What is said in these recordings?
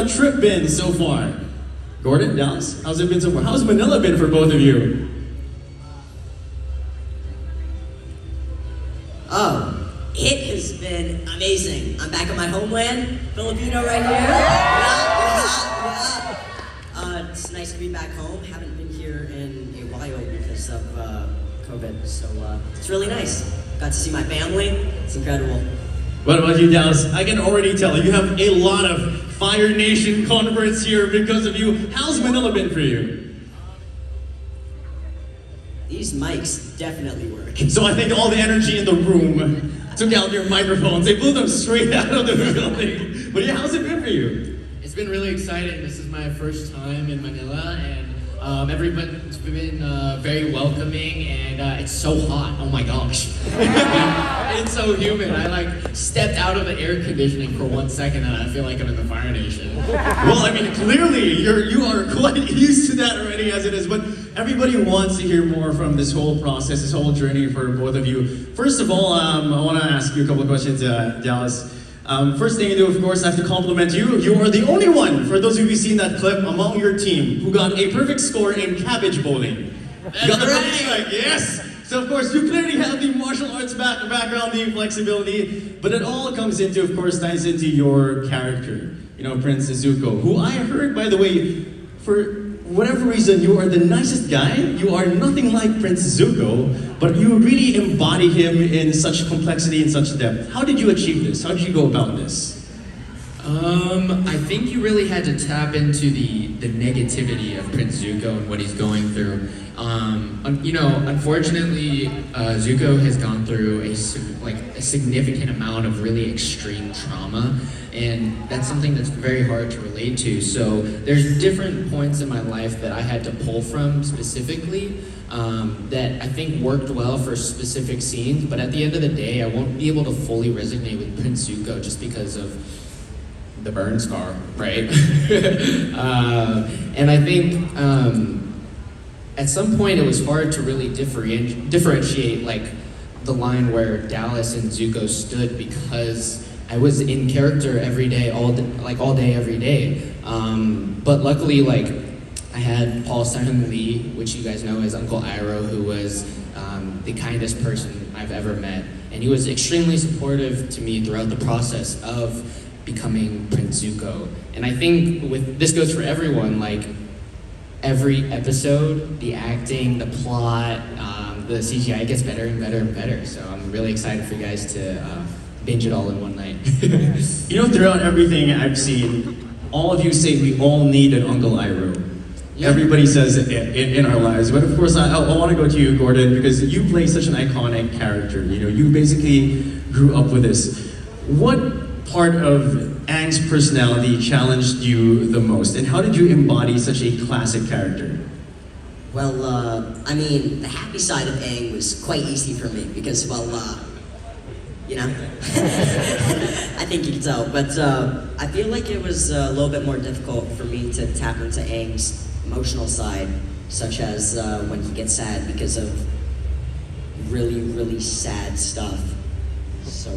trip been so far? Gordon, Dallas, how's it been so far? How's Manila been for both of you? Oh, it has been amazing. I'm back in my homeland, Filipino right here. It's nice to be back home. Haven't been here in a while because of COVID, so it's really nice. Got to see my family. It's incredible. What about you, Dallas? I can already tell you have a lot of Fire Nation converts here because of you. How's Manila been for you? These mics definitely work. So I think all the energy in the room took out your microphones. They blew them straight out of the building. But yeah, how's it been for you? It's been really exciting. This is my first time in Manila, and everybody's been very welcoming, and it's so hot. Oh my gosh. It's so humid. I stepped out of the air conditioning for 1 second, and I feel like I'm in the Fire Nation. Well, I mean, clearly you are quite used to that already as it is, but everybody wants to hear more from this whole process, this whole journey for both of you. First of all, I want to ask you a couple of questions, Dallas. First thing you do, of course, I have to compliment you. You are the only one, for those of you who've seen that clip, among your team who got a perfect score in cabbage bowling. You got the perfect strike, yes! So of course, you clearly have the martial arts background, the flexibility, but it all comes into, of course, ties into your character. You know, Prince Zuko, who I heard, by the way, for whatever reason, you are the nicest guy. You are nothing like Prince Zuko, but you really embody him in such complexity and such depth. How did you achieve this? How did you go about this? I think you really had to tap into the negativity of Prince Zuko and what he's going through. Unfortunately, Zuko has gone through a significant amount of really extreme trauma, and that's something that's very hard to relate to. So there's different points in my life that I had to pull from specifically that I think worked well for specific scenes, but at the end of the day, I won't be able to fully resonate with Prince Zuko just because of the burn scar, right? And I think at some point it was hard to really differentiate like the line where Dallas and Zuko stood, because I was in character every day, all day, every day. But luckily, I had Paul Simon Lee, which you guys know as Uncle Iroh, who was the kindest person I've ever met, and he was extremely supportive to me throughout the process of becoming Prince Zuko. And I think this goes for everyone, every episode, the acting, the plot, the CGI gets better and better and better. So I'm really excited for you guys to binge it all in one night. You know, throughout everything I've seen, all of you say we all need an Uncle Iroh. Yeah. Everybody says it in our lives, but of course I want to go to you, Gordon, because you play such an iconic character. You know, you basically grew up with this. What part of Aang's personality challenged you the most, and how did you embody such a classic character? Well, the happy side of Aang was quite easy for me because, I think you can tell. But I feel like it was a little bit more difficult for me to tap into Aang's emotional side, such as when he gets sad because of really, really sad stuff. So,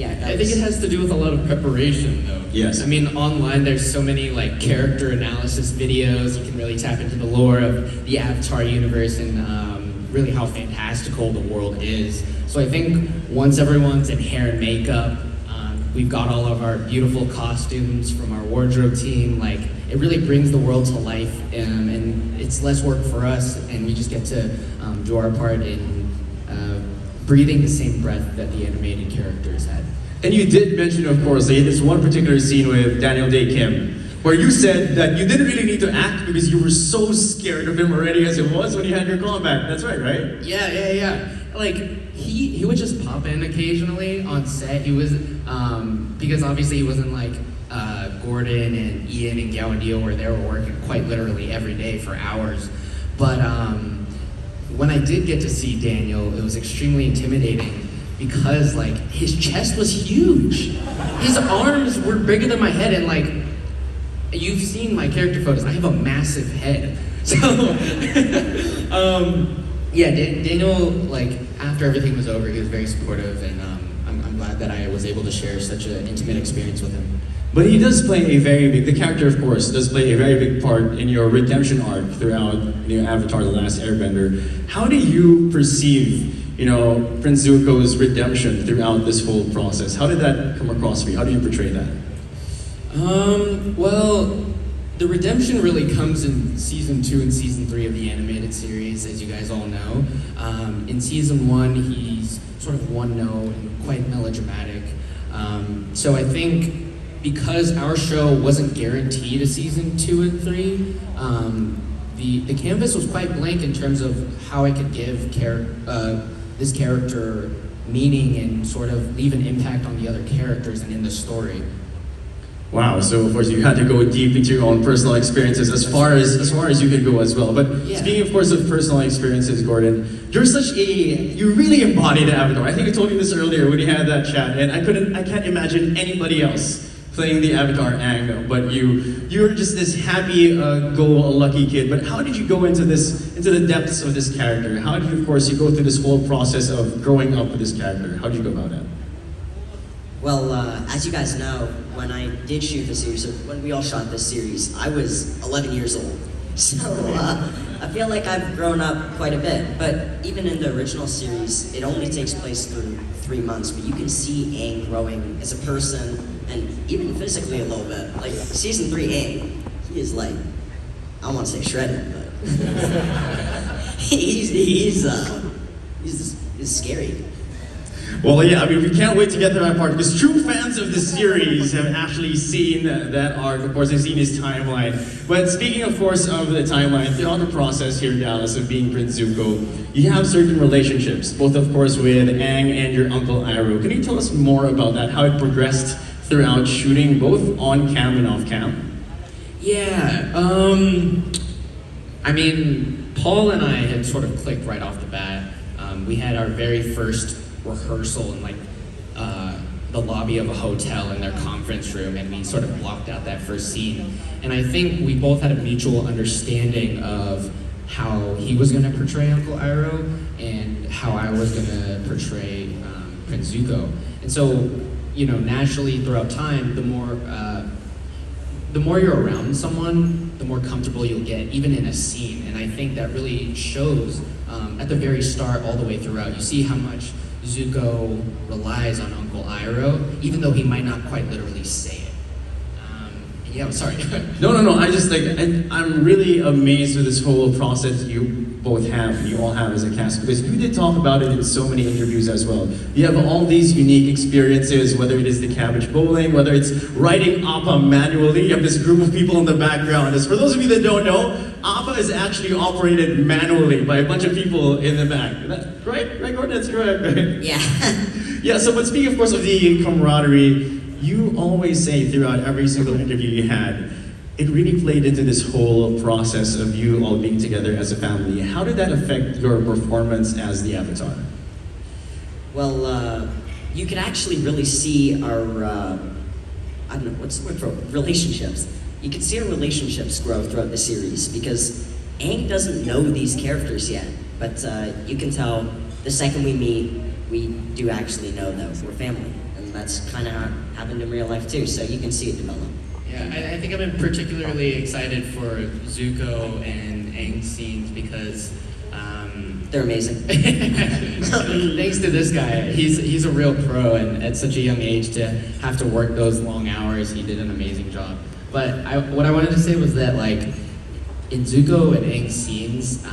I think it has to do with a lot of preparation, though. Yes. I mean, online there's so many character analysis videos. You can really tap into the lore of the Avatar universe and really how fantastical the world is. So I think once everyone's in hair and makeup, we've got all of our beautiful costumes from our wardrobe team. It really brings the world to life, and it's less work for us, and we just get to do our part in breathing the same breath that the animated characters had. And you did mention, of course, this one particular scene with Daniel Day Kim, where you said that you didn't really need to act because you were so scared of him already as it was when you had your combat. That's right? Yeah. He would just pop in occasionally on set. He was, because obviously he wasn't Gordon and Ian and Gao and Dio, where they were working quite literally every day for hours. But when I did get to see Daniel, it was extremely intimidating because his chest was huge. His arms were bigger than my head, and you've seen my character photos, I have a massive head. So Daniel, after everything was over, he was very supportive, and I'm glad that I was able to share such an intimate experience with him. But he does play a very big, the character of course, does play a very big part in your redemption arc throughout Avatar The Last Airbender. How do you perceive, Prince Zuko's redemption throughout this whole process? How did that come across for you? How do you portray that? Well, the redemption really comes in season 2 and season 3 of the animated series, as you guys all know. In season 1, he's sort of one note and quite melodramatic. So I think because our show wasn't guaranteed a season 2 and 3, the canvas was quite blank in terms of how I could give this character meaning and sort of leave an impact on the other characters and in the story. Wow, so of course you had to go deep into your own personal experiences as far as you could go as well. But Yeah. speaking of course of personal experiences, Gordon, you really embody the Avatar. I think I told you this earlier when you had that chat, and I can't imagine anybody else playing the Avatar Aang, but you're just this happy, go-lucky kid. But how did you go into the depths of this character? How did you, of course, you go through this whole process of growing up with this character? How did you go about that? Well, as you guys know, when I did shoot the series, or when we all shot this series, I was 11 years old. So I feel like I've grown up quite a bit. But even in the original series, it only takes place through 3 months, but you can see Aang growing as a person and even physically a little bit. Like season 3 Aang, he is like, I don't want to say shredded, but he's scary. Well, yeah, I mean, we can't wait to get to that part because true fans of the series have actually seen that arc. Of course, they've seen his timeline. But speaking, of course, of the timeline, throughout the process here in Dallas of being Prince Zuko, you have certain relationships, both, of course, with Aang and your uncle Iroh. Can you tell us more about that, how it progressed throughout shooting, both on cam and off cam? Yeah, I mean, Paul and I had sort of clicked right off the bat. We had our very first rehearsal in the lobby of a hotel in their conference room, and we sort of blocked out that first scene. And I think we both had a mutual understanding of how he was going to portray Uncle Iroh and how I was going to portray Prince Zuko. And so, naturally throughout time, the more you're around someone, the more comfortable you'll get, even in a scene. And I think that really shows at the very start all the way throughout. You see how much Zuko relies on Uncle Iroh, even though he might not quite literally say it. Yeah, I'm sorry. No. I just I'm really amazed with this whole process you both have, you all have as a cast, because you did talk about it in so many interviews as well. You have all these unique experiences, whether it is the cabbage bowling, whether it's writing Appa manually. You have this group of people in the background. As for those of you that don't know, Appa is actually operated manually by a bunch of people in the back. Right, Gordon? That's correct, right? Yeah. Yeah, so but speaking, of course, of the camaraderie, you always say throughout every single interview you had, it really played into this whole process of you all being together as a family. How did that affect your performance as the Avatar? Well, you can actually really see our, I don't know, what's the word for it? Relationships. You can see our relationships grow throughout the series because Aang doesn't know these characters yet, but you can tell the second we meet, we do actually know that we're family. And that's kind of how it happened in real life too, so you can see it develop. Yeah, I think I've been particularly excited for Zuko and Aang's scenes because They're amazing. thanks to this guy, he's a real pro, and at such a young age to have to work those long hours, he did an amazing job. But what I wanted to say was that in Zuko and Aang's scenes,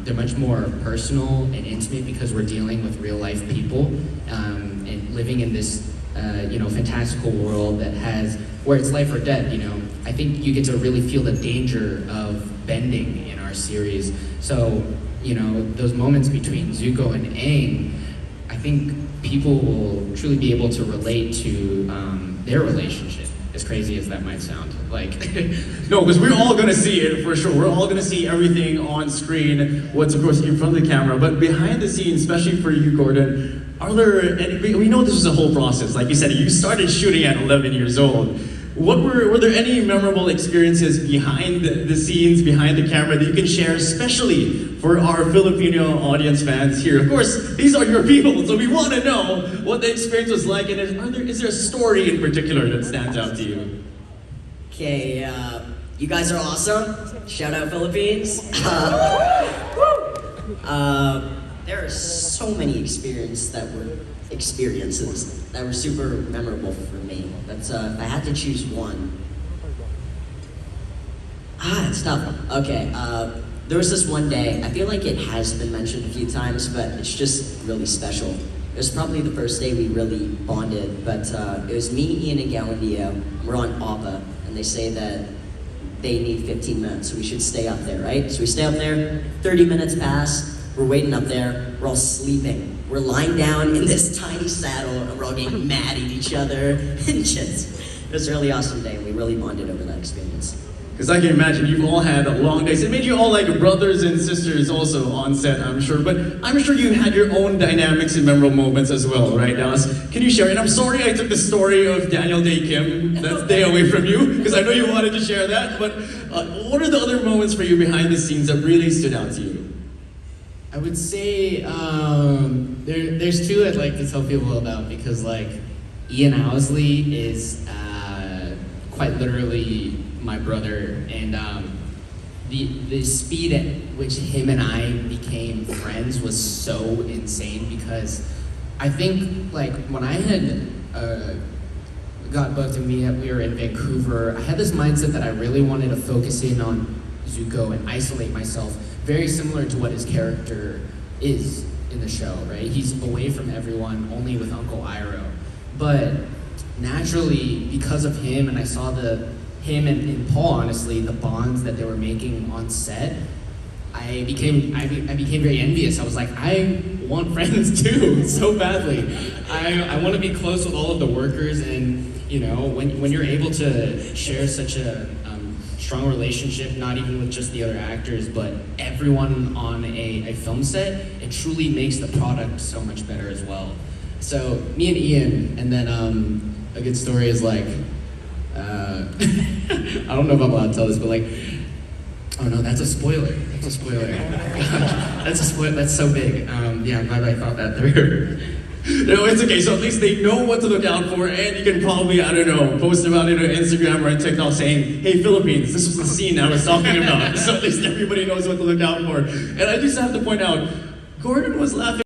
they're much more personal and intimate because we're dealing with real life people and living in this fantastical world that has where it's life or death. I think you get to really feel the danger of bending in our series. So those moments between Zuko and Aang, I think people will truly be able to relate to their relationship. As crazy as that might sound, No, because we're all gonna see it for sure. We're all gonna see everything on screen, what's of course in front of the camera, but behind the scenes, especially for you, Gordon, are there, and we know this was a whole process, like you said, you started shooting at 11 years old. were there any memorable experiences behind the scenes, behind the camera that you can share, especially for our Filipino audience fans here? Of course, these are your people, so we want to know what the experience was like, and is there a story in particular that stands out to you? Okay, you guys are awesome. Shout out Philippines. There are so many experiences that were super memorable for me. But if I had to choose one, it's tough. Okay, there was this one day. I feel like it has been mentioned a few times, but it's just really special. It was probably the first day we really bonded. But it was me, Ian, and Galandia. We're on APA, and they say that they need 15 minutes, so we should stay up there, right? So we stay up there. 30 minutes pass. We're waiting up there, we're all sleeping. We're lying down in this tiny saddle and we're all getting mad at each other. And just, it was a really awesome day. We really bonded over that experience. Because I can imagine you've all had long days. It made you all like brothers and sisters also on set, I'm sure. But I'm sure you had your own dynamics and memorable moments as well, right, Dallas? Can you share? And I'm sorry I took the story of Daniel Day Kim, that day away from you, because I know you wanted to share that. But what are the other moments for you behind the scenes that really stood out to you? I would say there's two I'd like to tell people about because like Ian Owsley is quite literally my brother, and the speed at which him and I became friends was so insane because I think like when I had got booked and we were in Vancouver, I had this mindset that I really wanted to focus in on Zuko and isolate myself. Very similar to what his character is in the show, right? He's away from everyone, only with Uncle Iroh. But naturally, because of him, and I saw him and Paul, honestly, the bonds that they were making on set, I became very envious. I was like, I want friends too, so badly. I want to be close with all of the workers, and you know, when you're able to share such a strong relationship, not even with just the other actors, but everyone on a film set, it truly makes the product so much better as well. So me and Ian, and then a good story is like, I don't know if I'm allowed to tell this, but like, oh no, that's a spoiler. That's a spoiler. That's a spoiler. That's so big. Yeah, I'm glad I thought that through. No, it's okay. So at least they know what to look out for, and you can probably, I don't know, post about it on Instagram or on TikTok saying, hey, Philippines, this was the scene I was talking about. So at least everybody knows what to look out for. And I just have to point out, Gordon was laughing